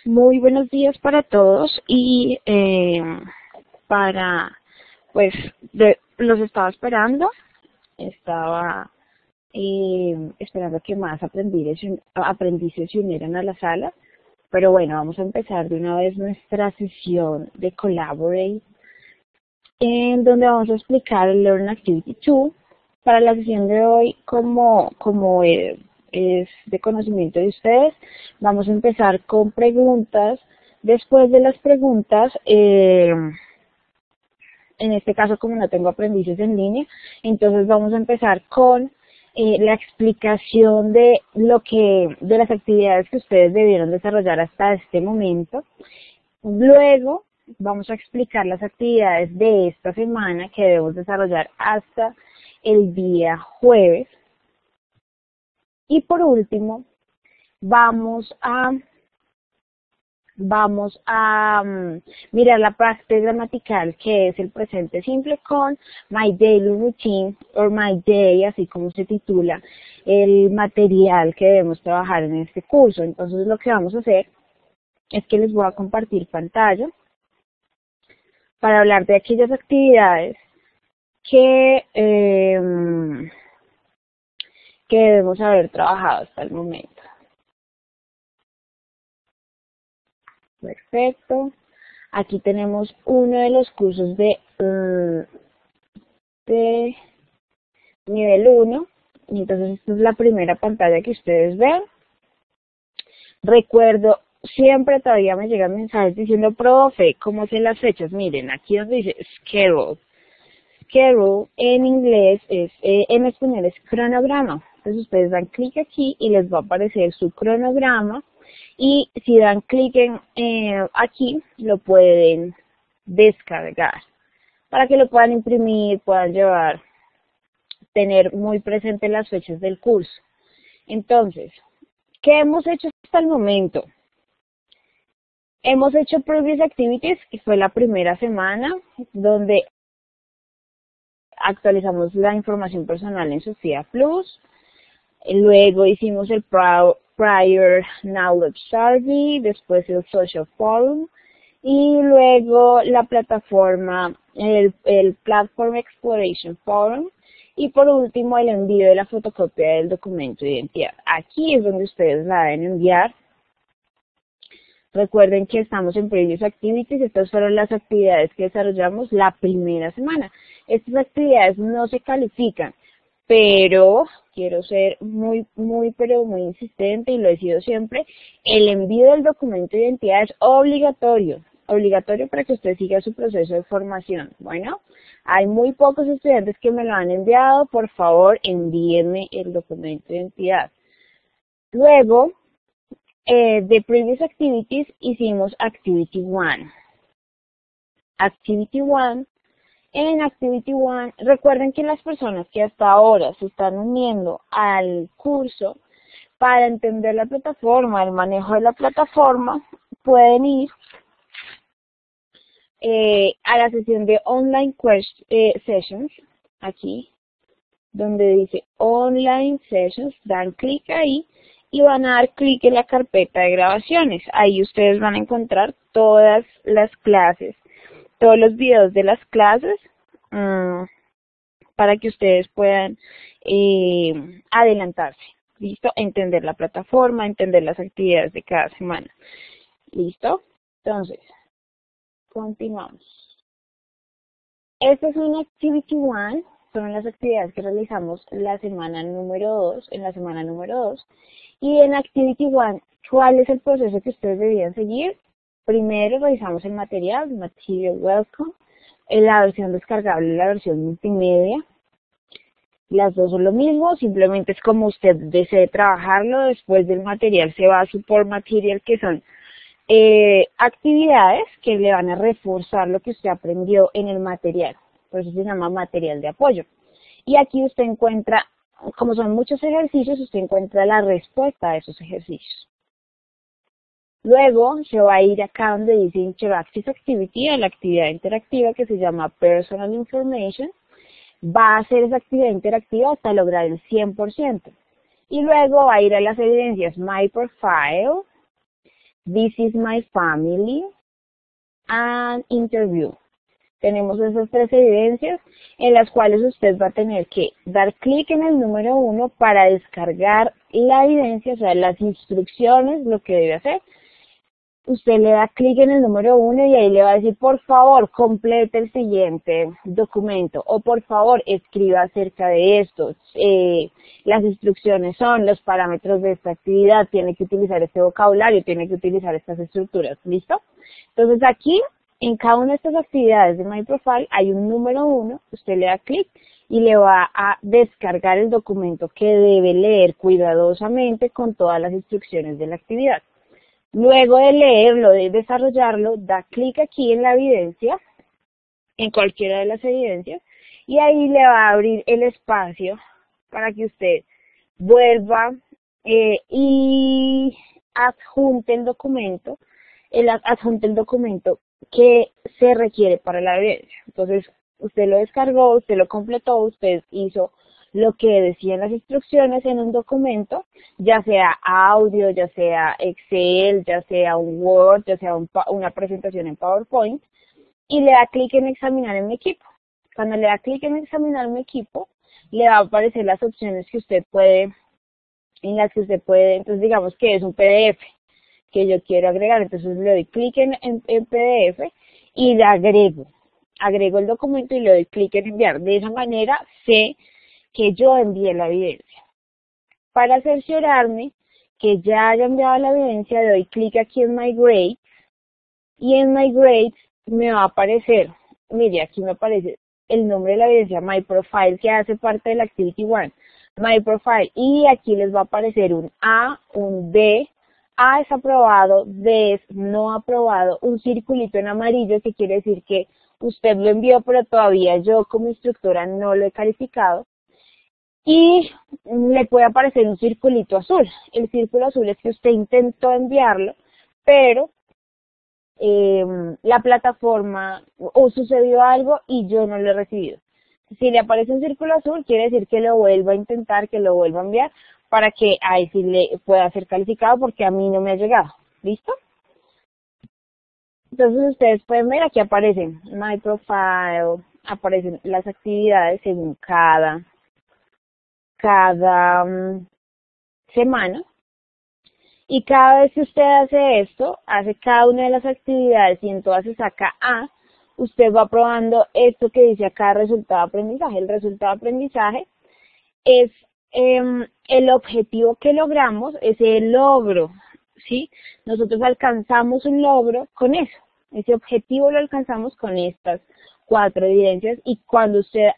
Muy buenos días para todos y pues, los estaba esperando, estaba esperando que más aprendices se unieran a la sala, pero bueno, vamos a empezar de una vez nuestra sesión de Collaborate, en donde vamos a explicar el Learn Activity 2. Para la sesión de hoy, es de conocimiento de ustedes, vamos a empezar con preguntas. Después de las preguntas, en este caso como no tengo aprendices en línea, entonces vamos a empezar con la explicación de las actividades que ustedes debieron desarrollar hasta este momento. Luego vamos a explicar las actividades de esta semana que debemos desarrollar hasta el día jueves. Y por último, vamos a mirar la parte gramatical, que es el presente simple con My Daily Routine o My Day, así como se titula el material que debemos trabajar en este curso. Entonces lo que vamos a hacer es que les voy a compartir pantalla para hablar de aquellas actividades que debemos haber trabajado hasta el momento. Perfecto. Aquí tenemos uno de los cursos de nivel 1. Entonces esta es la primera pantalla que ustedes ven. Recuerdo, siempre todavía me llegan mensajes diciendo, profe, ¿cómo sé las fechas? Miren, aquí donde dice schedule. Schedule en inglés en español es cronograma. Entonces ustedes dan clic aquí y les va a aparecer su cronograma. Y si dan clic en aquí, lo pueden descargar para que lo puedan imprimir, puedan llevar, tener muy presente las fechas del curso. Entonces, ¿qué hemos hecho hasta el momento? Hemos hecho Previous Activities, que fue la primera semana, donde actualizamos la información personal en Sofía Plus. Luego hicimos el Prior Knowledge Survey, después el Social Forum y luego la plataforma, el Platform Exploration Forum y por último el envío de la fotocopia del documento de identidad. Aquí es donde ustedes la deben enviar. Recuerden que estamos en Previous Activities, estas fueron las actividades que desarrollamos la primera semana. Estas actividades no se califican, pero quiero ser muy insistente y lo he sido siempre. El envío del documento de identidad es obligatorio para que usted siga su proceso de formación. Bueno, hay muy pocos estudiantes que me lo han enviado, por favor envíenme el documento de identidad. Luego, de Previous Activities hicimos Activity 1. Activity 1. En Activity 1, recuerden que las personas que hasta ahora se están uniendo al curso, para entender la plataforma, el manejo de la plataforma, pueden ir a la sesión de Online Sessions, aquí, donde dice Online Sessions, dan clic ahí y van a dar clic en la carpeta de grabaciones. Ahí ustedes van a encontrar todas las clases, todos los videos de las clases para que ustedes puedan adelantarse, ¿listo? Entender la plataforma, entender las actividades de cada semana, ¿listo? Entonces, continuamos. Esta es una Activity 1, son las actividades que realizamos la semana número 2, y en Activity 1, ¿cuál es el proceso que ustedes debían seguir? Primero revisamos el material Welcome, la versión descargable y la versión multimedia. Las dos son lo mismo, simplemente es como usted desee trabajarlo. Después del material se va a Support Material, que son actividades que le van a reforzar lo que usted aprendió en el material. Por eso se llama material de apoyo. Y aquí usted encuentra, como son muchos ejercicios, usted encuentra la respuesta a esos ejercicios. Luego se va a ir acá donde dice Interactive Activity, a la actividad interactiva que se llama Personal Information. Va a hacer esa actividad interactiva hasta lograr el 100%. Y luego va a ir a las evidencias My Profile, This is my family, and interview. Tenemos esas tres evidencias en las cuales usted va a tener que dar clic en el número 1 para descargar la evidencia, o sea, las instrucciones, lo que debe hacer. Usted le da clic en el número 1 y ahí le va a decir, por favor, complete el siguiente documento, o por favor, escriba acerca de esto. Las instrucciones son los parámetros de esta actividad, tiene que utilizar este vocabulario, tiene que utilizar estas estructuras, ¿listo? Entonces aquí, en cada una de estas actividades de My Profile, hay un número 1, usted le da clic y le va a descargar el documento que debe leer cuidadosamente con todas las instrucciones de la actividad. Luego de leerlo, de desarrollarlo, da clic aquí en la evidencia, en cualquiera de las evidencias, y ahí le va a abrir el espacio para que usted vuelva y adjunte el documento que se requiere para la evidencia. Entonces, usted lo descargó, usted lo completó, usted hizo lo que decían las instrucciones en un documento, ya sea audio, ya sea Excel, ya sea un Word, ya sea una presentación en PowerPoint, y le da clic en examinar en mi equipo. Cuando le da clic en examinar mi equipo, le va a aparecer las opciones que usted puede, entonces digamos que es un PDF que yo quiero agregar, entonces le doy clic en PDF y le agrego el documento y le doy clic en enviar. De esa manera sé que yo envié la evidencia. Para cerciorarme que ya haya enviado la evidencia, le doy clic aquí en My Grades y en My Grades me va a aparecer, mire, aquí me aparece el nombre de la evidencia, My Profile, que hace parte de la Activity 1, My Profile, y aquí les va a aparecer un A, un B, A es aprobado, B es no aprobado, un circulito en amarillo que quiere decir que usted lo envió, pero todavía yo como instructora no lo he calificado. Y le puede aparecer un circulito azul. El círculo azul es que usted intentó enviarlo, pero la plataforma o sucedió algo y yo no lo he recibido. Si le aparece un círculo azul, quiere decir que lo vuelva a intentar, que lo vuelva a enviar, para que ahí sí le pueda ser calificado porque a mí no me ha llegado. ¿Listo? Entonces ustedes pueden ver, aquí aparecen My Profile, aparecen las actividades según cada semana, y cada vez que usted hace esto, hace cada una de las actividades y en todas se saca A, usted va probando esto que dice acá resultado de aprendizaje. El resultado de aprendizaje es el objetivo que logramos, ese logro, ¿sí? Nosotros alcanzamos un logro con eso, ese objetivo lo alcanzamos con estas 4 evidencias, y cuando usted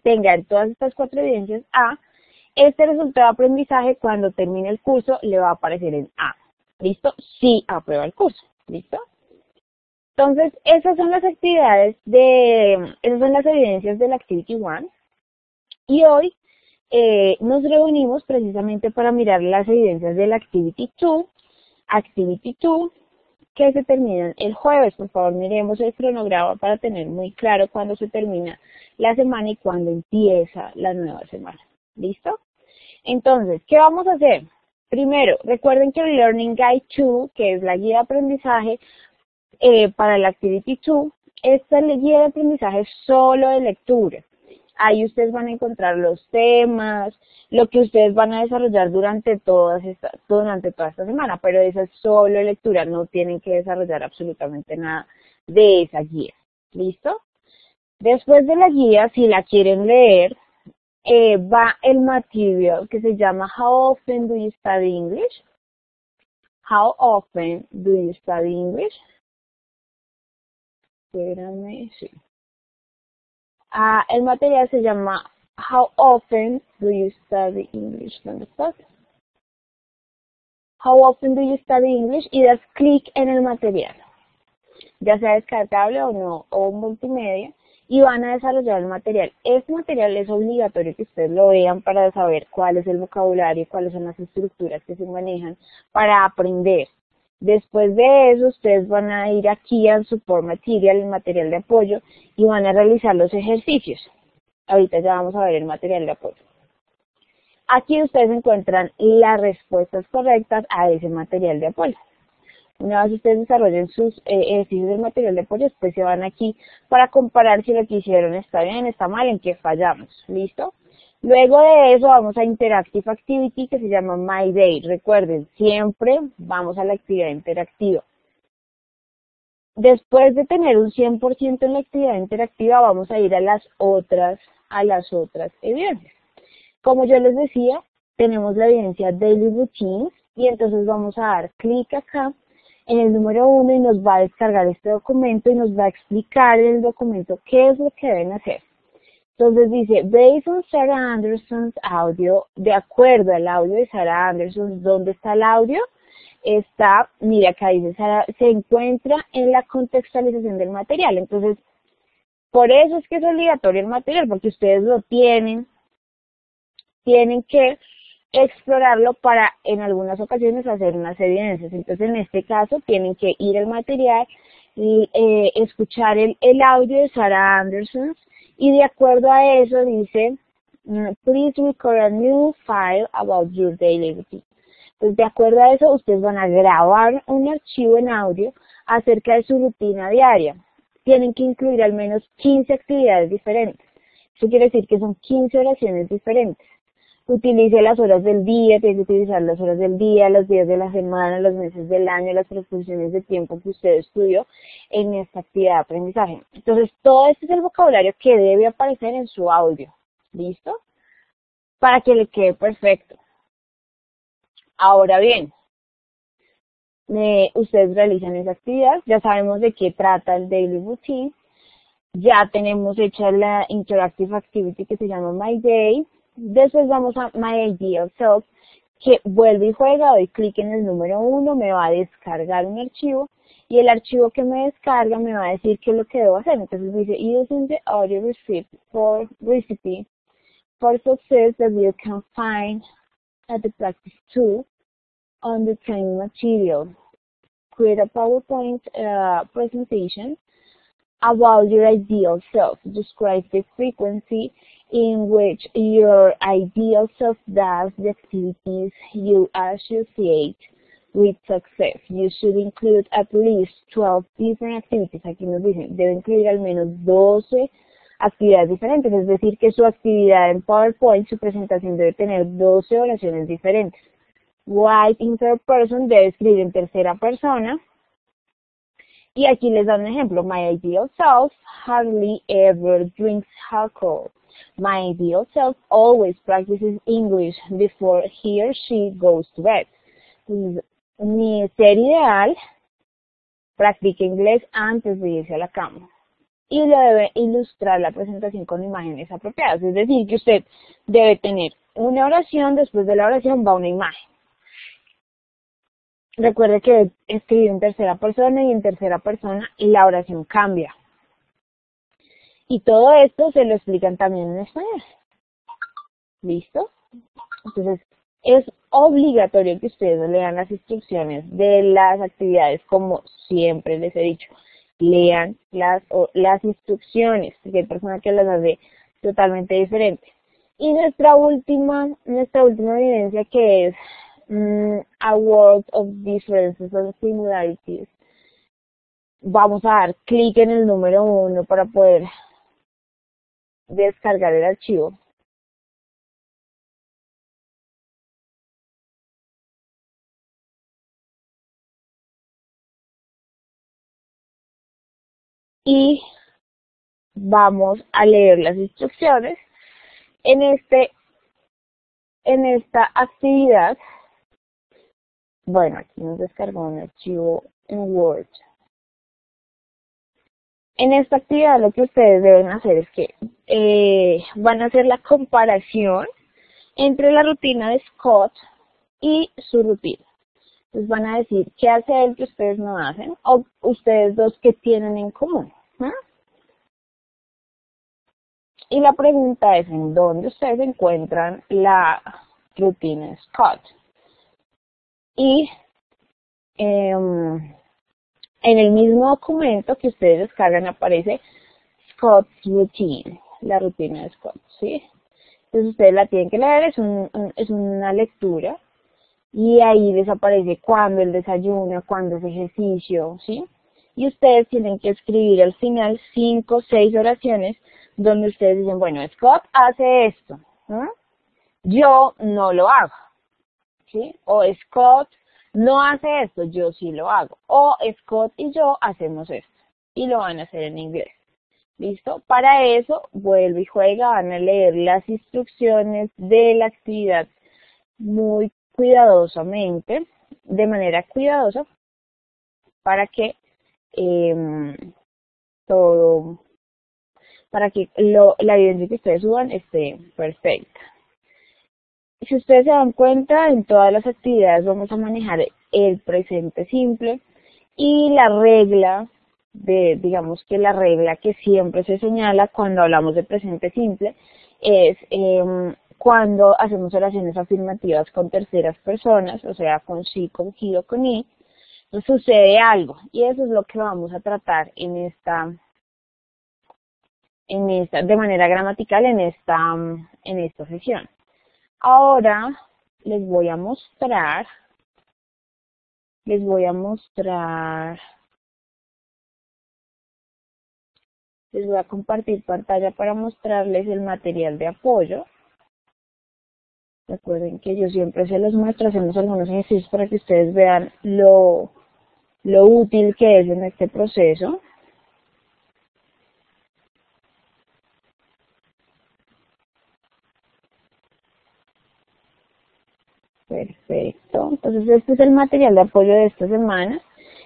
tenga todas estas 4 evidencias A, este resultado de aprendizaje cuando termine el curso le va a aparecer en A. ¿Listo? Sí aprueba el curso. ¿Listo? Entonces, esas son las evidencias de la Activity 1, y hoy nos reunimos precisamente para mirar las evidencias de la Activity 2, que se terminan el jueves. Por favor, miremos el cronograma para tener muy claro cuándo se termina la semana y cuándo empieza la nueva semana. ¿Listo? Entonces, ¿qué vamos a hacer? Primero, recuerden que el Learning Guide 2, que es la guía de aprendizaje para la Activity 2, esta guía de aprendizaje es solo de lectura. Ahí ustedes van a encontrar los temas, lo que ustedes van a desarrollar durante toda esta semana, pero esa es solo lectura, no tienen que desarrollar absolutamente nada de esa guía. ¿Listo? Después de la guía, si la quieren leer, va el material que se llama How Often Do You Study English? How Often Do You Study English? Espérame, sí. El material se llama How Often Do You Study English? ¿Dónde estás? How Often Do You Study English? Y das clic en el material, ya sea descargable o no, o multimedia, y van a desarrollar el material. Este material es obligatorio que ustedes lo vean para saber cuál es el vocabulario, cuáles son las estructuras que se manejan para aprender. Después de eso, ustedes van a ir aquí a Support Material, el material de apoyo, y van a realizar los ejercicios. Ahorita ya vamos a ver el material de apoyo. Aquí ustedes encuentran las respuestas correctas a ese material de apoyo. Una vez ustedes desarrollen sus ejercicios del material de apoyo, después se van aquí para comparar si lo que hicieron está bien, está mal, en qué fallamos. ¿Listo? Luego de eso vamos a Interactive Activity, que se llama My Day. Recuerden, siempre vamos a la actividad interactiva. Después de tener un 100% en la actividad interactiva, vamos a ir a las otras evidencias. Como yo les decía, tenemos la evidencia Daily Routines y entonces vamos a dar clic acá en el número 1 y nos va a descargar este documento y nos va a explicar en el documento qué es lo que deben hacer. Entonces dice, based on Sarah Anderson's audio, de acuerdo al audio de Sarah Anderson, ¿dónde está el audio? Está, mira acá dice, se encuentra en la contextualización del material. Entonces, por eso es que es obligatorio el material, porque ustedes lo tienen que explorarlo para en algunas ocasiones hacer unas evidencias. Entonces, en este caso, tienen que ir al material y escuchar el audio de Sarah Anderson y de acuerdo a eso dice, please record a new file about your daily routine. Entonces, de acuerdo a eso, ustedes van a grabar un archivo en audio acerca de su rutina diaria. Tienen que incluir al menos 15 actividades diferentes. Eso quiere decir que son 15 oraciones diferentes. Utilice las horas del día, tiene que utilizar las horas del día, los días de la semana, los meses del año, las proporciones de tiempo que usted estudió en esta actividad de aprendizaje. Entonces, todo este es el vocabulario que debe aparecer en su audio. ¿Listo? Para que le quede perfecto. Ahora bien, ustedes realizan esa actividad, ya sabemos de qué trata el Daily Routine, ya tenemos hecha la Interactive Activity que se llama My Day, después vamos a My Ideal Self, que vuelve y juega, doy clic en el número 1, me va a descargar un archivo, y el archivo que me descarga me va a decir qué es lo que debo hacer. Entonces dice, using the audio recipe for success that you can find at the practice 2 on the training material. Create a PowerPoint presentation about your ideal self. Describe the frequency in which your ideal self does the activities you associate with success. You should include at least 12 different activities. Aquí nos dicen, debe incluir al menos 12 actividades diferentes, es decir, que su actividad en PowerPoint, su presentación debe tener 12 oraciones diferentes. Write in third person, debe escribir en tercera persona. Y aquí les dan un ejemplo. My ideal self hardly ever drinks alcohol. My ideal self always practices English before he or she goes to bed. Entonces, mi ser ideal practica inglés antes de irse a la cama. Y lo debe ilustrar la presentación con imágenes apropiadas. Es decir, que usted debe tener una oración, después de la oración va una imagen. Recuerde que escribir en tercera persona y en tercera persona la oración cambia. Y todo esto se lo explican también en español. ¿Listo? Entonces, es obligatorio que ustedes lean las instrucciones de las actividades, como siempre les he dicho. Lean las instrucciones, porque hay personas que las hace totalmente diferentes. Y nuestra última evidencia, que es a world of differences and similarities. Vamos a dar clic en el número 1 para poder descargar el archivo. Y vamos a leer las instrucciones. En esta actividad, bueno, aquí nos descargó un archivo en Word. En esta actividad lo que ustedes deben hacer es que van a hacer la comparación entre la rutina de Scott y su rutina. Entonces van a decir qué hace él que ustedes no hacen, o ustedes dos qué tienen en común. Y la pregunta es, ¿en dónde ustedes encuentran la rutina de Scott? Y en el mismo documento que ustedes descargan aparece Scott's Routine, la rutina de Scott, ¿sí? Entonces ustedes la tienen que leer, es una lectura. y ahí les aparece cuándo él desayuna, cuándo es ejercicio, ¿sí? Y ustedes tienen que escribir al final 5 o 6 oraciones donde ustedes dicen, bueno, Scott hace esto, ¿no? Yo no lo hago, ¿sí? O Scott no hace esto, yo sí lo hago. O Scott y yo hacemos esto y lo van a hacer en inglés. ¿Listo? Para eso, vuelve y juega, van a leer las instrucciones de la actividad muy cuidadosamente, de manera cuidadosa, para que todo, para que la evidencia que ustedes suban esté perfecta. Si ustedes se dan cuenta, en todas las actividades vamos a manejar el presente simple y la regla digamos que la regla que siempre se señala cuando hablamos de presente simple es cuando hacemos oraciones afirmativas con terceras personas, o sea, con she, con he o con it, pues sucede algo y eso es lo que vamos a tratar en esta, de manera gramatical en esta sesión. Ahora les voy a mostrar, les voy a compartir pantalla para mostrarles el material de apoyo. Recuerden que yo siempre se los muestro, hacemos algunos ejercicios para que ustedes vean lo útil que es en este proceso. Perfecto. Entonces este es el material de apoyo de esta semana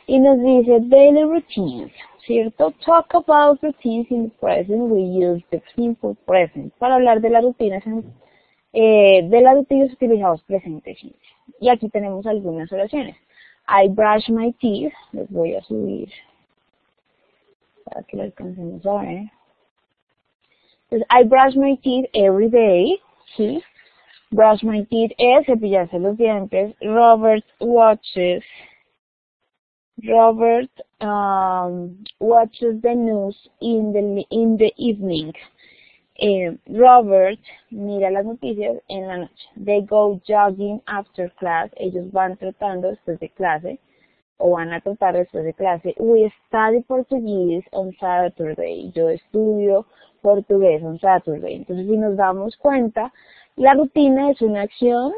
y nos dice daily routines, ¿cierto? Talk about routines in the present. We use the simple present. Para hablar de las rutinas utilizamos presente simple. Y aquí tenemos algunas oraciones. I brush my teeth. Les voy a subir para que lo alcancemos a ver. Entonces, I brush my teeth every day. ¿Sí? Brush my teeth es cepillarse los dientes. Robert watches the news in the evening. Robert mira las noticias en la noche. They go jogging after class. Ellos van trotando después de clase o van a trotar después de clase. We study Portuguese on Saturday. Yo estudio portugués on Saturday. Entonces, si nos damos cuenta, la rutina es una acción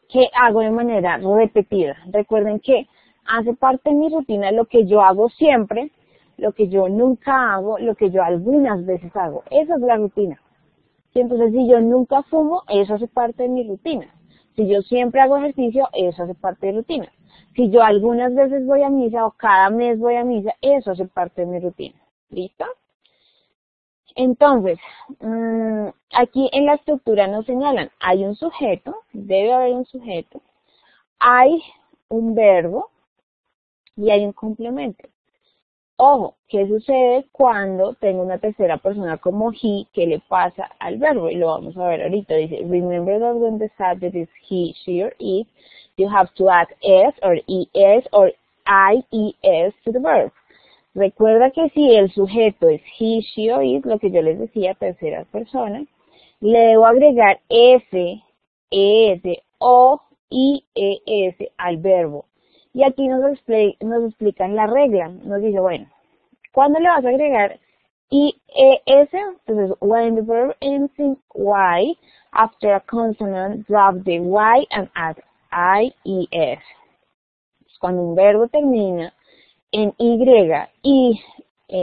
que hago de manera repetida. Recuerden que hace parte de mi rutina lo que yo hago siempre, lo que yo nunca hago, lo que yo algunas veces hago. Esa es la rutina. ¿Sí? Entonces, si yo nunca fumo, eso hace parte de mi rutina. Si yo siempre hago ejercicio, eso hace parte de mi rutina. Si yo algunas veces voy a misa o cada mes voy a misa, eso hace parte de mi rutina. ¿Listo? Entonces, aquí en la estructura nos señalan, hay un sujeto, debe haber un sujeto, hay un verbo y hay un complemento. Ojo, ¿qué sucede cuando tengo una tercera persona como he? ¿Qué le pasa al verbo? Y lo vamos a ver ahorita. Dice, remember that when the subject is he, she, or it, you have to add s or es or ies to the verb. Recuerda que si el sujeto es he, she, or it, lo que yo les decía, tercera persona, le debo agregar s, es o ies al verbo. Y aquí nos explican la regla. Nos dice, bueno, ¿cuándo le vas a agregar IES? Entonces, when the verb ends in Y, after a consonant, drop the Y and add IES. Cuando un verbo termina en Y y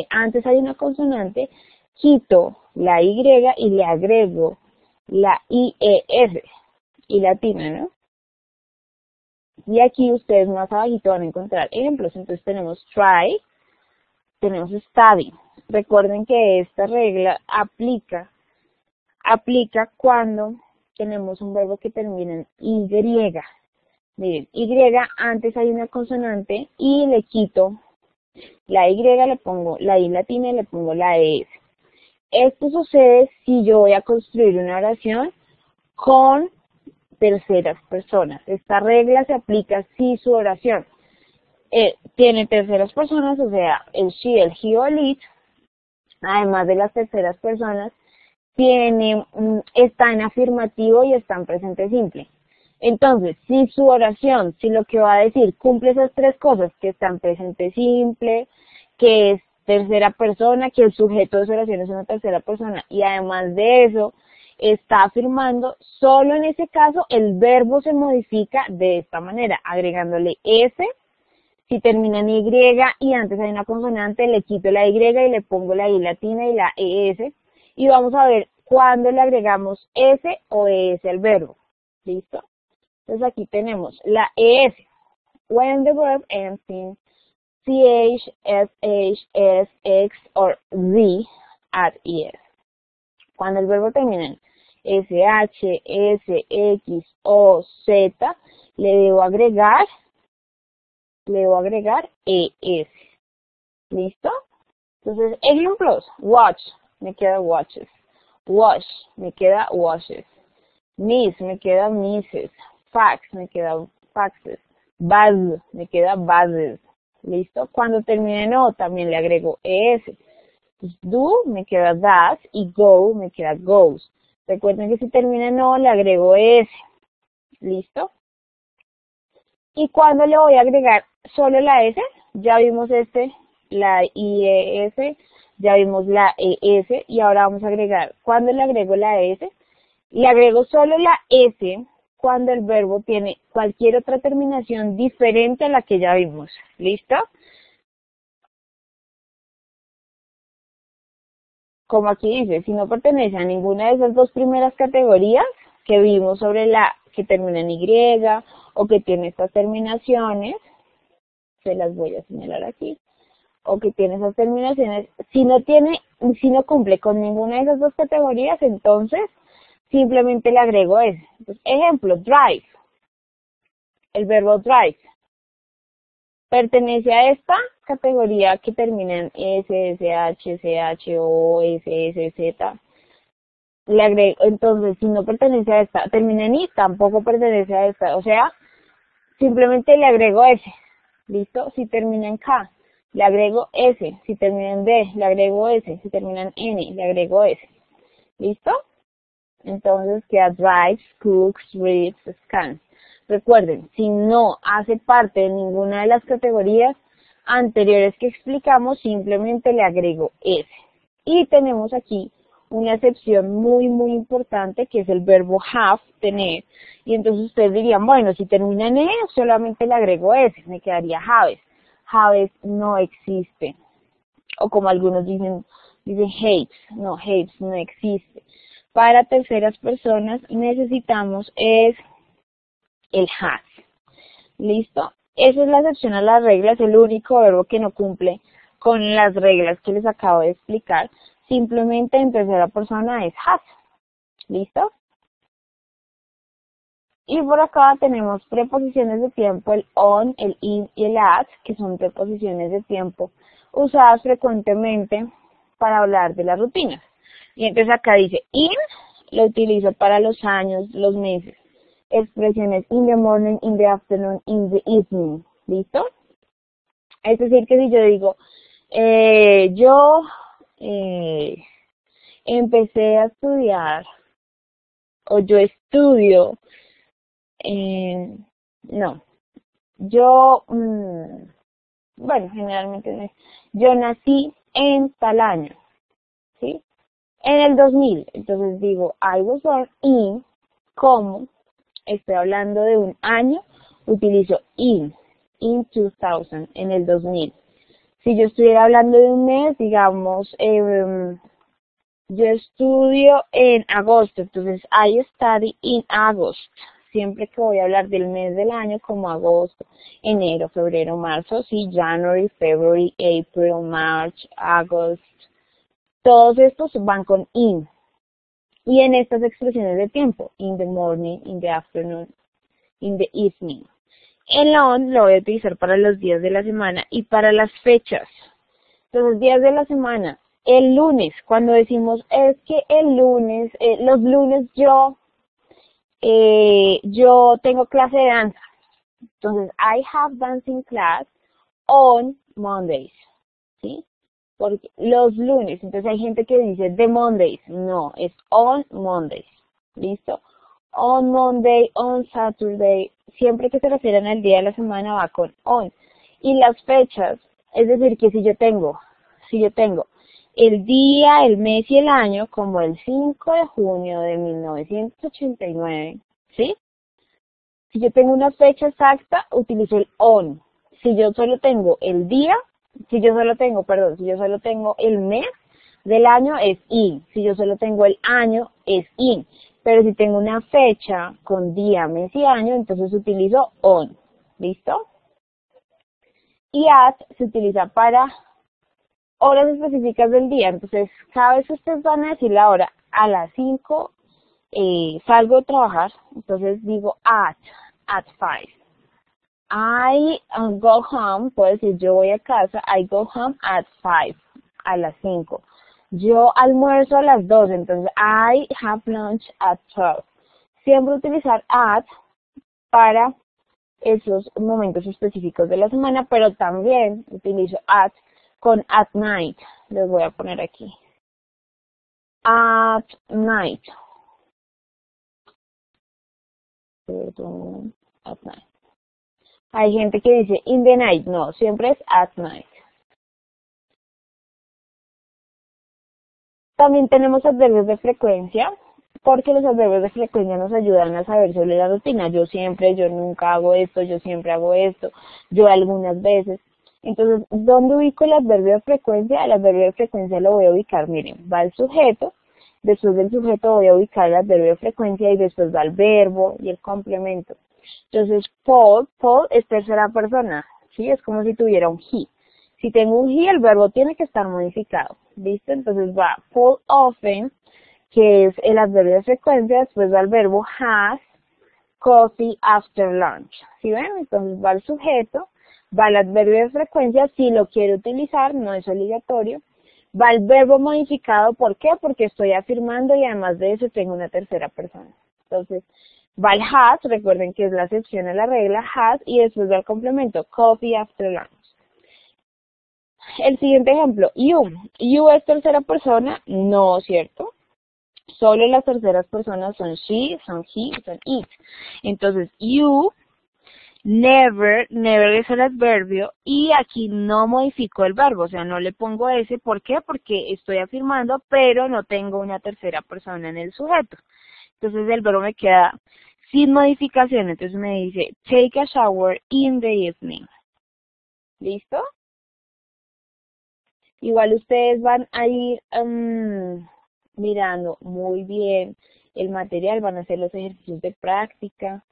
antes hay una consonante, quito la Y y le agrego la IES. Y latina, ¿no? Y aquí ustedes más abajito van a encontrar ejemplos. Entonces tenemos try, tenemos study. Recuerden que esta regla aplica cuando tenemos un verbo que termina en Y. Miren, Y antes hay una consonante y le quito la Y, le pongo la I latina y le pongo la ES. Esto sucede si yo voy a construir una oración con terceras personas. Esta regla se aplica si su oración tiene terceras personas, o sea, el she, el he o el it, además de las terceras personas, está en afirmativo y está en presente simple. Entonces, si su oración, si lo que va a decir cumple esas tres cosas, que está en presente simple, que es tercera persona, que el sujeto de su oración es una tercera persona, y además de eso, está afirmando, solo en ese caso el verbo se modifica de esta manera, agregándole S, si termina en Y y antes hay una consonante, le quito la Y y le pongo la I latina y la ES, y vamos a ver cuándo le agregamos S o ES al verbo. ¿Listo? Entonces aquí tenemos la ES. When the verb ends in CH, SH, S, X or Z at ES. Cuando el verbo termina en SH, S, X o Z, le debo agregar ES. ¿Listo? Entonces, ejemplos. Watch, me queda watches. Wash, me queda washes. Miss, me queda misses. Fax, me queda faxes. Buzz, me queda buzzes. ¿Listo? Cuando termine en O, también le agrego ES. Do, me queda does. Y go, me queda goes. Recuerden que si termina en O, le agrego ES. ¿Listo? Y cuando le voy a agregar solo la S, ya vimos la IES, ya vimos la ES, y ahora vamos a agregar, cuando le agrego la S, le agrego solo la S cuando el verbo tiene cualquier otra terminación diferente a la que ya vimos. ¿Listo? Como aquí dice, si no pertenece a ninguna de esas dos primeras categorías que vimos sobre la que termina en Y o que tiene estas terminaciones, se las voy a señalar aquí, o que tiene esas terminaciones, si no cumple con ninguna de esas dos categorías, entonces simplemente le agrego ese. Entonces, ejemplo, drive. El verbo drive pertenece a esta categoría que termina en S, SH, SH, O, S, S, Z. Le agrego, entonces, si no pertenece a esta, termina en I, tampoco pertenece a esta. O sea, simplemente le agrego S. ¿Listo? Si termina en K, le agrego S. Si termina en D, le agrego S. Si termina en N, le agrego S. ¿Listo? Entonces queda drives, cooks, reads, scans. Recuerden, si no hace parte de ninguna de las categorías anteriores que explicamos, simplemente le agrego S. Y tenemos aquí una excepción muy importante, que es el verbo have, tener. Y entonces ustedes dirían, bueno, si termina en E, solamente le agrego S, me quedaría haves. Haves no existe. O como algunos dicen hates. No, hates no existe. Para terceras personas necesitamos es el has. ¿Listo? Esa es la excepción a las reglas, el único verbo que no cumple con las reglas que les acabo de explicar. Simplemente en tercera persona es has. ¿Listo? Y por acá tenemos preposiciones de tiempo, el on, el in y el at, que son preposiciones de tiempo usadas frecuentemente para hablar de las rutinas. Y entonces acá dice in, lo utilizo para los años, los meses. Expresiones in the morning, in the afternoon, in the evening. ¿Listo? Es decir, que si yo digo, yo empecé a estudiar, o yo estudio, no, yo, bueno, generalmente no es, yo nací en tal año, ¿sí? En el 2000, entonces digo, I was born in, como estoy hablando de un año, utilizo in 2000, en el 2000. Si yo estuviera hablando de un mes, digamos, yo estudio en agosto, entonces I study in August. Siempre que voy a hablar del mes del año, como agosto, enero, febrero, marzo, sí, January, February, April, March, August. Todos estos van con in. Y en estas expresiones de tiempo, in the morning, in the afternoon, in the evening. El on lo voy a utilizar para los días de la semana y para las fechas. Los días de la semana. El lunes, cuando decimos es que el lunes, los lunes yo tengo clase de danza. Entonces, I have dancing class on Mondays, ¿sí? Porque los lunes, entonces hay gente que dice the Mondays, no, es on Mondays, ¿listo? on Monday, on Saturday, siempre que se refieren al día de la semana va con on. Y las fechas, es decir, que si yo tengo el día, el mes y el año, como el 5 de junio de 1989, ¿sí? Si yo tengo una fecha exacta, utilizo el on. Si yo solo tengo el día, si yo solo tengo el mes del año, es in. Si yo solo tengo el año, es in. Pero si tengo una fecha con día, mes y año, entonces utilizo on. ¿Listo? Y at se utiliza para horas específicas del día. Entonces, cada vez que ustedes van a decir la hora a las 5, salgo de trabajar, entonces digo at 5. I go home, puedo decir yo voy a casa, I go home at 5, a las 5. Yo almuerzo a las 2, entonces I have lunch at 12. Siempre utilizar at para esos momentos específicos de la semana, pero también utilizo at con at night. Les voy a poner aquí. At night. Perdón, at night. Hay gente que dice in the night, no, siempre es at night. También tenemos adverbios de frecuencia, porque los adverbios de frecuencia nos ayudan a saber sobre la rutina. Yo nunca hago esto, yo siempre hago esto, yo algunas veces. Entonces, ¿dónde ubico el adverbio de frecuencia? El adverbio de frecuencia lo voy a ubicar, miren, va el sujeto, después del sujeto voy a ubicar el adverbio de frecuencia y después va el verbo y el complemento. Entonces, Paul es tercera persona, ¿sí? Es como si tuviera un he. Si tengo un he, el verbo tiene que estar modificado, ¿listo? Entonces va Paul often, que es el adverbio de frecuencia, después va el verbo has coffee after lunch, ¿sí ven? Entonces va el sujeto, va el adverbio de frecuencia, si lo quiero utilizar, no es obligatorio, va el verbo modificado, ¿por qué? Porque estoy afirmando y además de eso tengo una tercera persona. Entonces, va el has, recuerden que es la excepción a la regla, has, y después va el complemento, coffee after lunch. El siguiente ejemplo, you. You es tercera persona, no, ¿cierto? Solo las terceras personas son she, son he, son it. Entonces, you, never es el adverbio y aquí no modifico el verbo, o sea, no le pongo ese. ¿Por qué? Porque estoy afirmando, pero no tengo una tercera persona en el sujeto. Entonces, el verbo me queda sin modificación. Entonces, me dice, take a shower in the evening. ¿Listo? Igual ustedes van a ir mirando muy bien el material, van a hacer los ejercicios de práctica.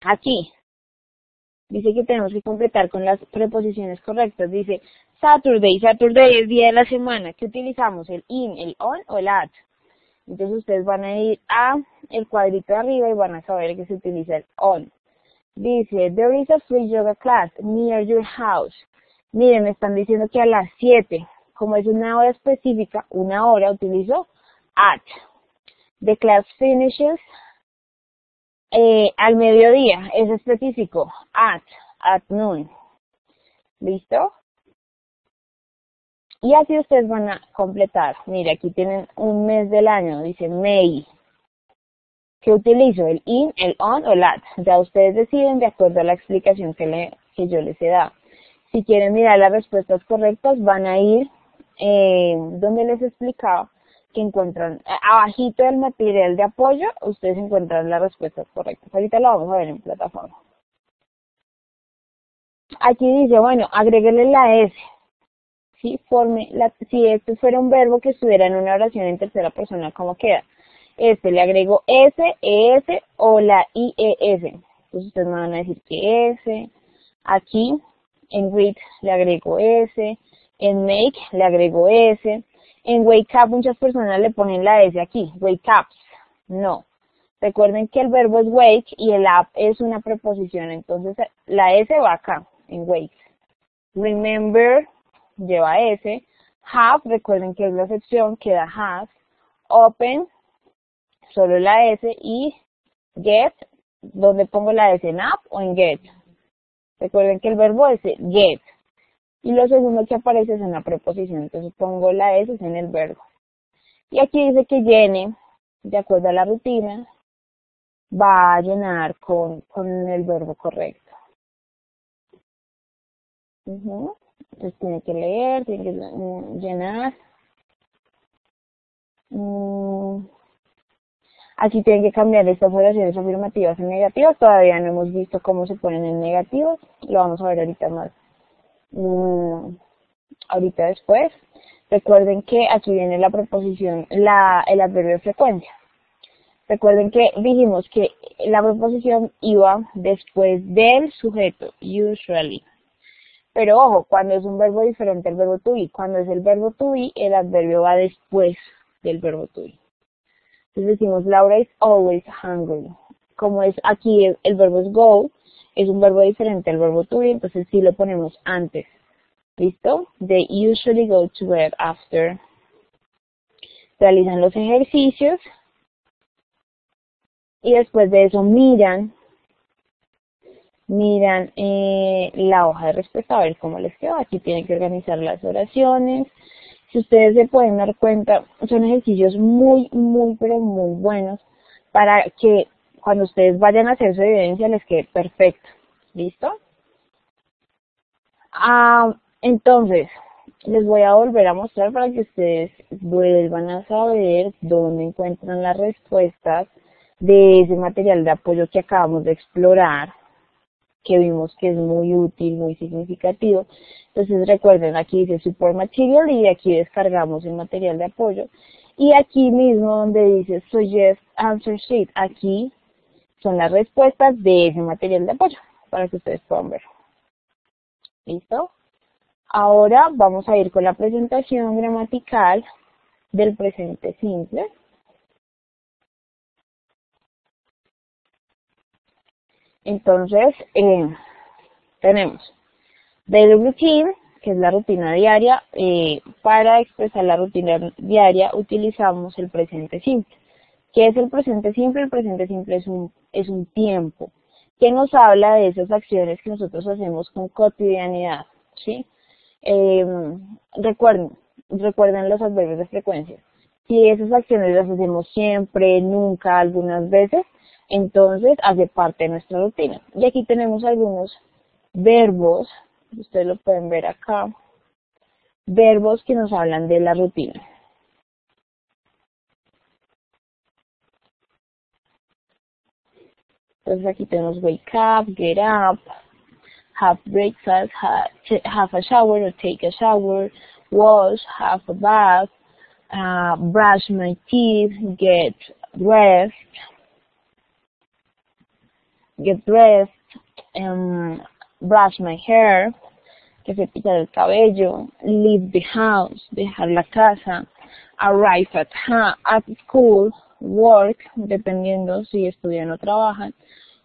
Aquí dice que tenemos que completar con las preposiciones correctas. Dice Saturday es día de la semana. ¿Qué utilizamos? ¿El in, el on o el at? Entonces ustedes van a ir a el cuadrito de arriba y van a saber que se utiliza el on. Dice, there is a free yoga class near your house. Miren, me están diciendo que a las 7, como es una hora específica, una hora, utilizo at. The class finishes al mediodía, es específico, at noon. ¿Listo? Y así ustedes van a completar. Mire, aquí tienen un mes del año, dice May. ¿Qué utilizo? ¿El in, el on o el at? Ya ustedes deciden de acuerdo a la explicación que yo les he dado. Si quieren mirar las respuestas correctas, van a ir donde les explicaba que encuentran, abajito del material de apoyo, ustedes encuentran las respuestas correctas. Ahorita lo vamos a ver en plataforma. Aquí dice, bueno, agréguele la S. ¿Sí? Si este fuera un verbo que estuviera en una oración en tercera persona, ¿cómo queda? Le agrego S, ES o la IES. Entonces ustedes me van a decir que S. Aquí en read le agrego S, en make le agrego S, en wake up muchas personas le ponen la S aquí, wake up, no. Recuerden que el verbo es wake y el up es una preposición, entonces la S va acá, en wake. Remember lleva S, have, recuerden que es la excepción, queda has, open, solo la S y get, ¿dónde pongo la S? ¿En up o en get? Recuerden que el verbo es get. Y lo segundo que aparece es en la preposición. Entonces pongo la S en el verbo. Y aquí dice que llene de acuerdo a la rutina, va a llenar con el verbo correcto. Entonces tiene que leer, tiene que llenar. Aquí tienen que cambiar estas oraciones afirmativas en negativas. Todavía no hemos visto cómo se ponen en negativos. Lo vamos a ver ahorita más. Ahorita después. Recuerden que aquí viene la preposición, el adverbio de frecuencia. Recuerden que dijimos que la preposición iba después del sujeto, usually. Pero ojo, cuando es un verbo diferente al verbo to be, cuando es el verbo to be, el adverbio va después del verbo to be. Entonces decimos, Laura is always hungry. Como es aquí el verbo es go, es un verbo diferente al verbo to be, entonces sí lo ponemos antes. ¿Listo? They usually go to bed after. Realizan los ejercicios. Y después de eso miran la hoja de respuesta a ver cómo les quedó. Aquí tienen que organizar las oraciones. Si ustedes se pueden dar cuenta, son ejercicios muy, pero muy buenos para que cuando ustedes vayan a hacer su evidencia les quede perfecto. ¿Listo? Entonces, les voy a volver a mostrar para que ustedes vuelvan a saber dónde encuentran las respuestas de ese material de apoyo que acabamos de explorar, que vimos que es muy útil, muy significativo. Entonces recuerden, aquí dice Support Material y aquí descargamos el material de apoyo. Y aquí mismo donde dice Suggest Answer Sheet, aquí son las respuestas de ese material de apoyo, para que ustedes puedan ver. ¿Listo? Ahora vamos a ir con la presentación gramatical del presente simple. Entonces, tenemos daily routine, que es la rutina diaria. Para expresar la rutina diaria utilizamos el presente simple. ¿Qué es el presente simple? El presente simple es un tiempo que nos habla de esas acciones que nosotros hacemos con cotidianidad, ¿sí? Recuerden los adverbios de frecuencia. Si esas acciones las hacemos siempre, nunca, algunas veces, entonces hace parte de nuestra rutina. Y aquí tenemos algunos verbos, ustedes lo pueden ver acá, verbos que nos hablan de la rutina. Entonces aquí tenemos wake up, get up, have breakfast, have a shower or take a shower, wash, have a bath, brush my teeth, get dressed, brush my hair, que se cepillar el cabello, leave the house, dejar la casa, arrive at school, work, dependiendo si estudian o trabajan,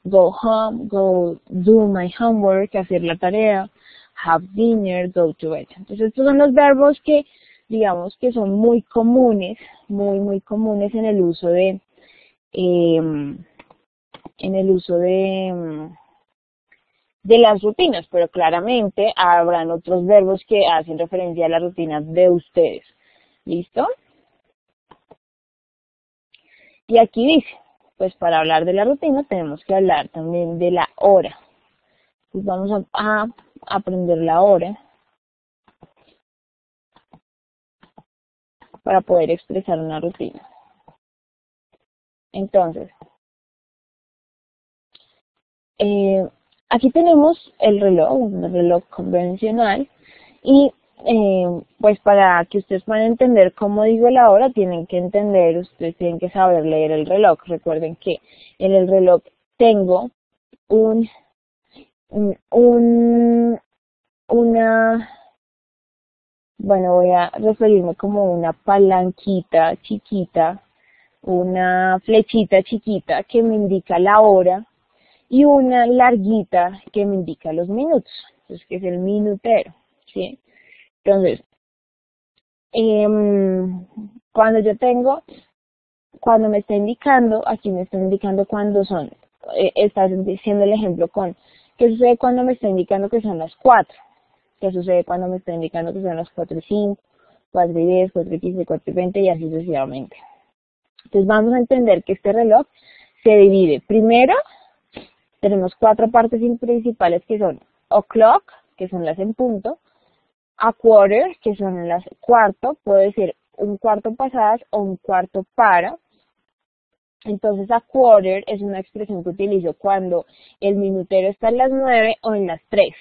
go home, go do my homework, hacer la tarea, have dinner, go to bed. Entonces estos son los verbos que digamos que son muy comunes, muy comunes en el uso de las rutinas, pero claramente habrán otros verbos que hacen referencia a las rutinas de ustedes. ¿Listo? Y aquí dice, pues para hablar de la rutina tenemos que hablar también de la hora. Pues vamos a aprender la hora para poder expresar una rutina. Entonces, aquí tenemos el reloj, un reloj convencional, y pues para que ustedes puedan entender cómo digo la hora, ustedes tienen que saber leer el reloj. Recuerden que en el reloj tengo voy a referirme como una palanquita chiquita, una flechita chiquita que me indica la hora y una larguita que me indica los minutos, entonces que es el minutero, ¿sí? Entonces, cuando me está indicando, aquí me está indicando cuándo son, está diciendo el ejemplo con, ¿qué sucede cuando me está indicando que son las 4? ¿Qué sucede cuando me está indicando que son las 4:05, 4:10, 4:15, 4:20 y así sucesivamente? Entonces vamos a entender que este reloj se divide. Primero, tenemos 4 partes principales que son o'clock, que son las en punto, a quarter, que son las cuarto, puede ser un cuarto pasadas o un cuarto para. Entonces a quarter es una expresión que utilizo cuando el minutero está en las 9 o en las 3,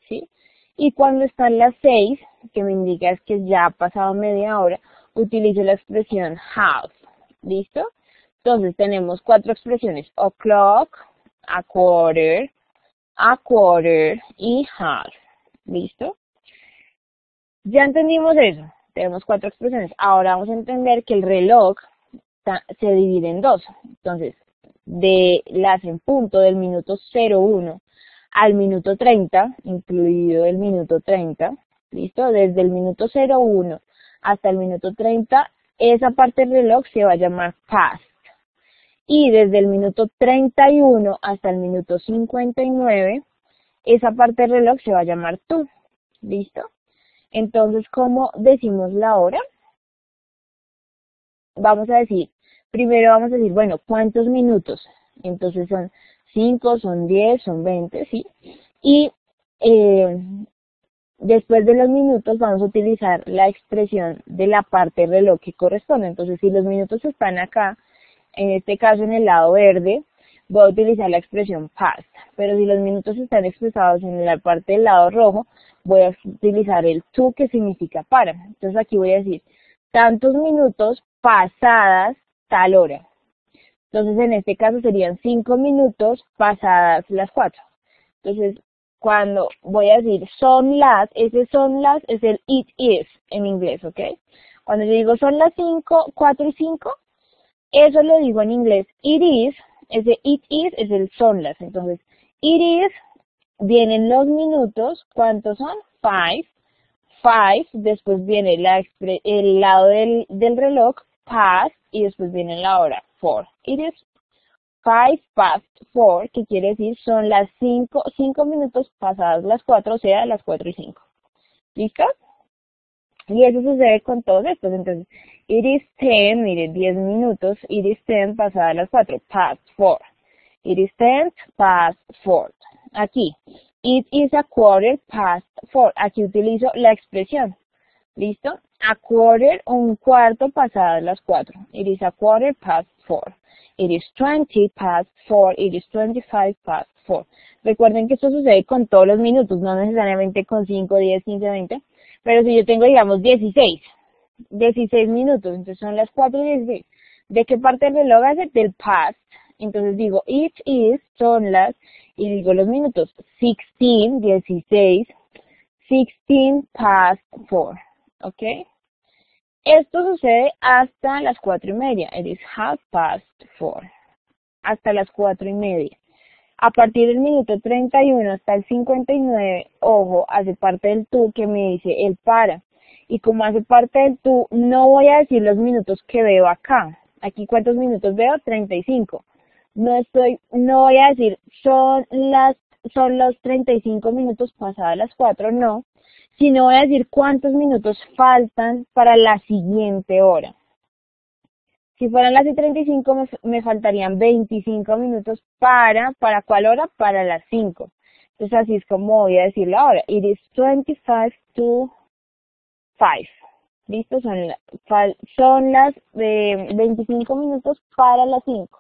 ¿sí? Y cuando está en las 6, que me indica es que ya ha pasado media hora, utilizo la expresión half, ¿listo? Entonces tenemos 4 expresiones, o'clock, a quarter y half, ¿listo? Ya entendimos eso, tenemos 4 expresiones. Ahora vamos a entender que el reloj se divide en 2. Entonces, de las en punto del minuto 01 al minuto 30, incluido el minuto 30, ¿listo? Desde el minuto 01 hasta el minuto 30, esa parte del reloj se va a llamar past. Y desde el minuto 31 hasta el minuto 59, esa parte del reloj se va a llamar to, ¿listo? Entonces, ¿cómo decimos la hora? Primero vamos a decir, bueno, ¿cuántos minutos? Entonces son 5, son 10, son 20, ¿sí? Y después de los minutos vamos a utilizar la expresión de la parte del reloj que corresponde. Entonces, si los minutos están acá, en este caso en el lado verde, voy a utilizar la expresión past. Pero si los minutos están expresados en la parte del lado rojo, voy a utilizar el to, que significa para. Entonces aquí voy a decir, tantos minutos pasadas tal hora. Entonces en este caso serían 5 minutos pasadas las 4. Entonces cuando voy a decir son las, ese son las es el it is en inglés, ¿ok? Cuando yo digo son las 5, 4 y 5, eso lo digo en inglés. It is, ese it is es el son las. Entonces it is, vienen los minutos, ¿cuántos son? 5. 5, después viene el lado del reloj, past, y después viene la hora, 4. It is 5 past 4, que quiere decir son las 5 minutos pasadas las 4, o sea, las 4 y 5. ¿Listo? Y eso sucede con todos estos. Entonces, it is 10, mire, 10 minutos, it is 10 pasadas las 4, past 4. It is 10 past 4. Aquí, it is a quarter past 4. Aquí utilizo la expresión. ¿Listo? A quarter, un cuarto pasadas las 4. It is a quarter past 4. It is 20 past 4. It is 25 past 4. Recuerden que esto sucede con todos los minutos, no necesariamente con 5, 10, 15, 20. Pero si yo tengo, digamos, 16 minutos, entonces son las 4 y 16. ¿De qué parte del reloj hace? Del past. Entonces digo, it is, son las, y digo los minutos, 16, 16 past 4, ¿ok? Esto sucede hasta las 4:30, it is half past 4, hasta las 4:30. A partir del minuto 31 hasta el 59, ojo, hace parte del to que me dice el para. Y como hace parte del to, no voy a decir los minutos que veo acá. Aquí, ¿cuántos minutos veo? 35. No voy a decir, son los 35 minutos pasadas las 4, no. Sino voy a decir cuántos minutos faltan para la siguiente hora. Si fueran las 35, me faltarían 25 minutos ¿para cuál hora? Para las 5. Entonces así es como voy a decir la hora. It is 25 to 5. ¿Listo? Son las 25 minutos para las 5.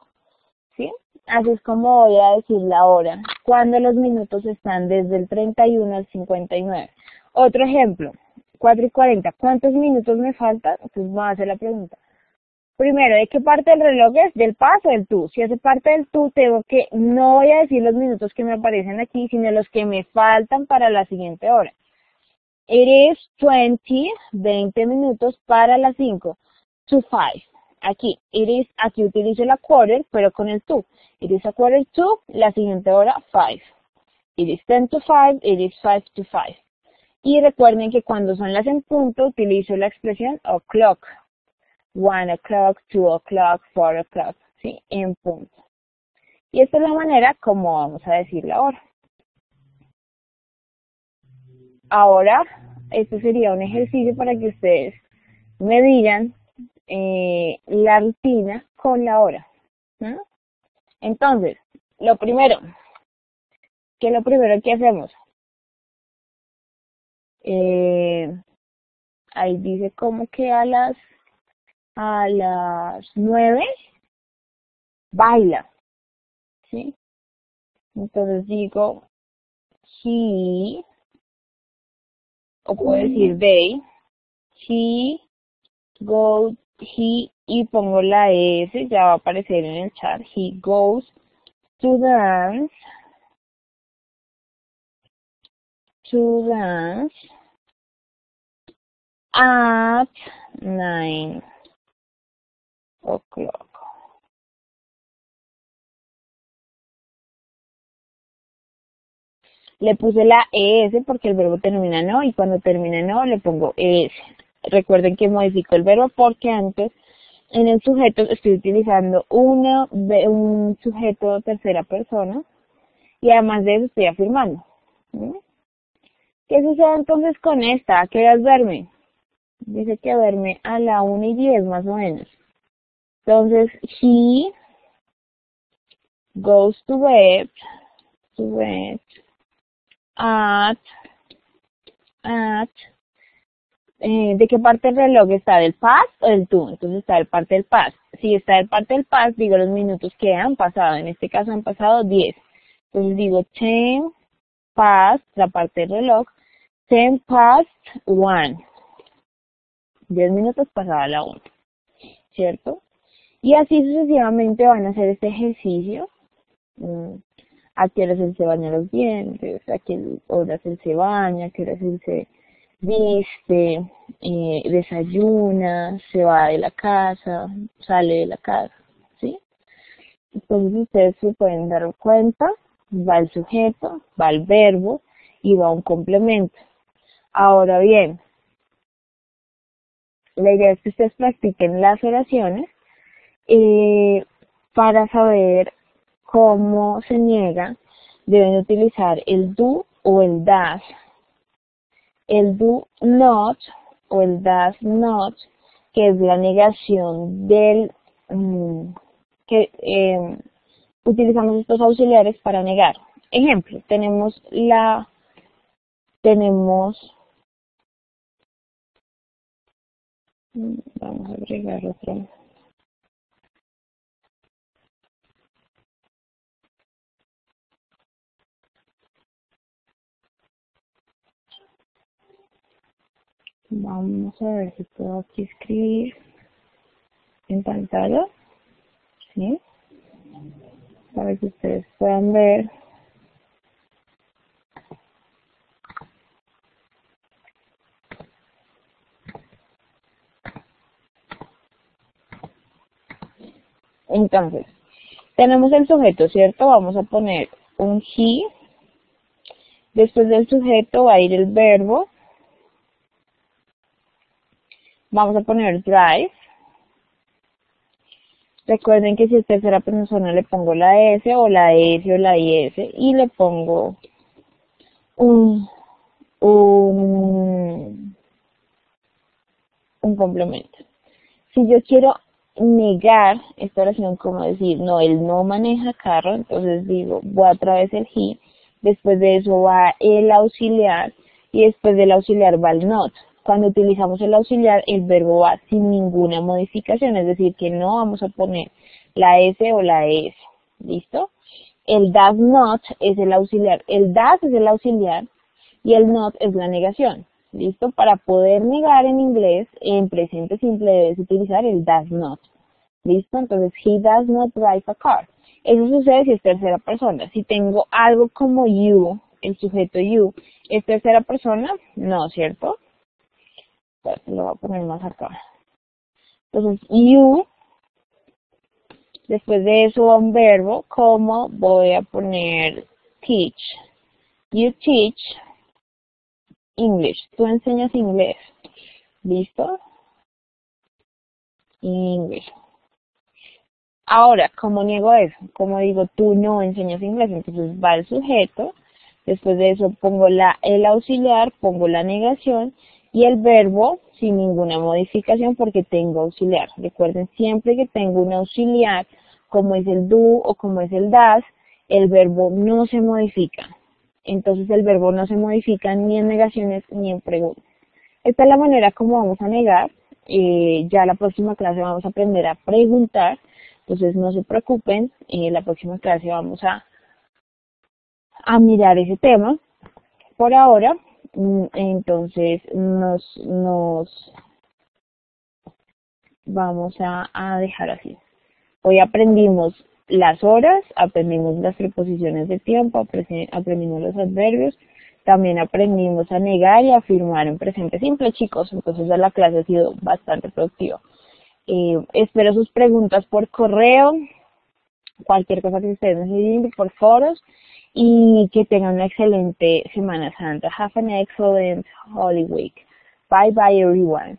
¿Sí? Así es como voy a decir la hora, cuando los minutos están desde el 31 al 59. Otro ejemplo, 4:40. ¿Cuántos minutos me faltan? Entonces voy a hacer la pregunta. Primero, ¿de qué parte del reloj es? ¿Del past o del to? Si hace parte del to, tengo que, no voy a decir los minutos que me aparecen aquí, sino los que me faltan para la siguiente hora. It is 20 minutos para las 5, to 5. Aquí, aquí utilizo la quarter, pero con el to. It is a quarter to, la siguiente hora, 5. It is 10 to 5, it is 5 to 5. Y recuerden que cuando son las en punto, utilizo la expresión o'clock. 1 o'clock, 2 o'clock, 4 o'clock, ¿sí? En punto. Y esta es la manera como vamos a decir la hora. Ahora, este sería un ejercicio para que ustedes me digan la rutina con la hora. ¿No? Entonces, lo primero que hacemos? Ahí dice como que a las 9 baila, ¿sí? Entonces digo he, o puedo decir they, he y pongo la S, ya va a aparecer en el chat. He goes to dance at 9 o'clock. Le puse la ES porque el verbo termina en O y cuando termina en O le pongo ES. Recuerden que modifico el verbo porque antes en el sujeto estoy utilizando un sujeto tercera persona y además de eso estoy afirmando. ¿Sí? ¿Qué sucede entonces con esta? ¿A qué horas duerme? Dice que duerme a la 1:10 más o menos. Entonces, he goes to bed at ¿de qué parte del reloj está? ¿Del past o del to? Entonces está del parte del past. Si está del parte del past, digo los minutos que han pasado. En este caso han pasado 10. Entonces digo 10 past, la parte del reloj, 10 past 1. 10 minutos pasada la 1. ¿Cierto? Y así sucesivamente van a hacer este ejercicio. A qué horas él se baña los dientes, a qué horas él se baña, a qué horas él se viste, desayuna, se va de la casa, sale de la casa, ¿sí? Entonces ustedes se pueden dar cuenta, va el sujeto, va el verbo y va un complemento. Ahora bien, la idea es que ustedes practiquen las oraciones para saber cómo se niega. Deben utilizar el do o el does. El do not o el does not, que es la negación del utilizamos estos auxiliares para negar. Ejemplo, vamos a agregar otro. Vamos a ver si puedo aquí escribir en pantalla, ¿sí? Para que ustedes puedan ver. Entonces, tenemos el sujeto, ¿cierto? Vamos a poner un he. Después del sujeto va a ir el verbo. Vamos a poner drive. Recuerden que si es tercera persona le pongo la S o la S o la IS y le pongo un complemento. Si yo quiero negar esta oración como decir, no, él no maneja carro, entonces digo, voy a través del he, después de eso va el auxiliar y después del auxiliar va el not. Cuando utilizamos el auxiliar, el verbo va sin ninguna modificación, es decir, que no vamos a poner la S o la ES. ¿Listo? El does not es el auxiliar. El does es el auxiliar y el not es la negación. ¿Listo? Para poder negar en inglés, en presente simple debes utilizar el does not. ¿Listo? Entonces, he does not drive a car. Eso sucede si es tercera persona. Si tengo algo como you, el sujeto you, ¿es tercera persona? No, ¿cierto? Lo voy a poner más acá. Entonces, you, después de eso va un verbo, como voy a poner teach. You teach English. Tú enseñas inglés. ¿Listo? English. Ahora, ¿cómo niego eso? Como digo, tú no enseñas inglés, entonces va el sujeto, después de eso pongo el auxiliar, pongo la negación y el verbo sin ninguna modificación porque tengo auxiliar. Recuerden, siempre que tengo un auxiliar, como es el do o como es el das, el verbo no se modifica. Entonces el verbo no se modifica ni en negaciones ni en preguntas. Esta es la manera como vamos a negar. Ya la próxima clase vamos a aprender a preguntar. Entonces no se preocupen, la próxima clase vamos a mirar ese tema. Por ahora, entonces nos vamos a dejar así. Hoy aprendimos las horas, aprendimos las preposiciones de tiempo, aprendimos los adverbios, también aprendimos a negar y a afirmar en presente simple, chicos. Entonces ya la clase ha sido bastante productiva. Espero sus preguntas por correo, cualquier cosa que ustedes necesiten por foros, y que tengan una excelente Semana Santa. Have an excellent Holy Week. Bye bye everyone.